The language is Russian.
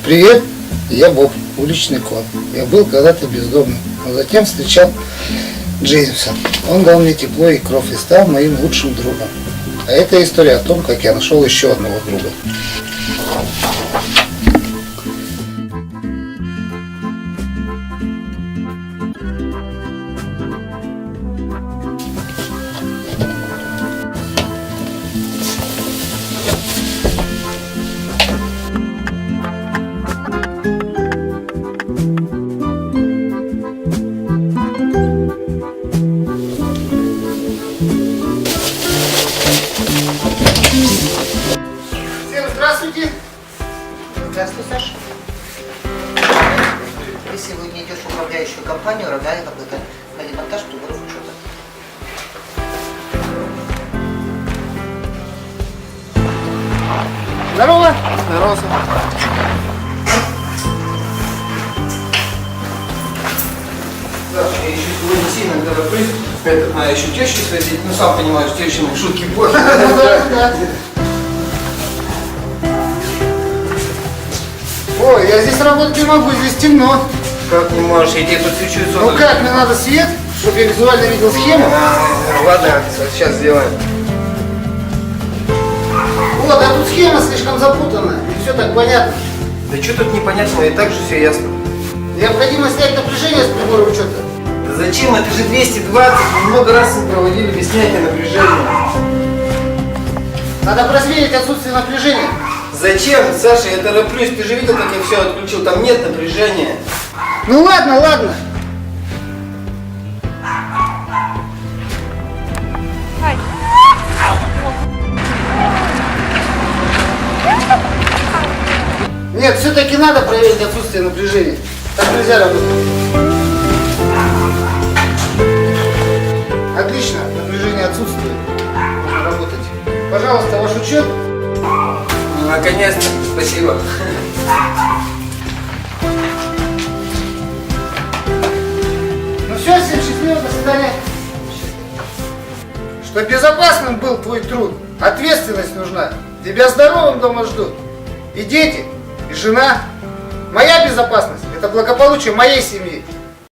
Привет, я Боб, уличный кот. Я был когда-то бездомным, но затем встречал Джеймса. Он дал мне тепло и кровь и стал моим лучшим другом. А это история о том, как я нашел еще одного друга. Здравствуйте. Здравствуй, Саша. Ты сегодня идешь в управляющую компанию «Рога» какой-то монтаж приборов учета. Здорово. Здорово. Саша, я еще сегодня сильно тороплюсь. Это надо еще тещу свозить. Ну, сам понимаешь, тещины шутки больше. Ой, я здесь работать не могу, здесь темно. Как не можешь? Я тебе подсвечу. Ну как, мне надо свет, чтобы я визуально видел схему. Ладно, сейчас сделаем. Вот, а тут схема слишком запутанная, и все так понятно. Да что тут непонятного, и так же все ясно. Необходимо снять напряжение с прибора учета. Да зачем? Это же 220, мы много раз проводили без снятия напряжения. Надо проверить отсутствие напряжения. Зачем, Саша, я тороплюсь, ты же видел, как я все отключил, там нет напряжения. Ну ладно, ладно. Нет, все-таки надо проверить отсутствие напряжения. Так нельзя работать. Отлично, напряжение отсутствует. Можно работать. Пожалуйста, ваш учет. Наконец-то, спасибо. Ну все, всем счастливо, до свидания. Чтоб безопасным был твой труд, ответственность нужна. Тебя здоровым дома ждут. И дети, и жена. Моя безопасность – это благополучие моей семьи.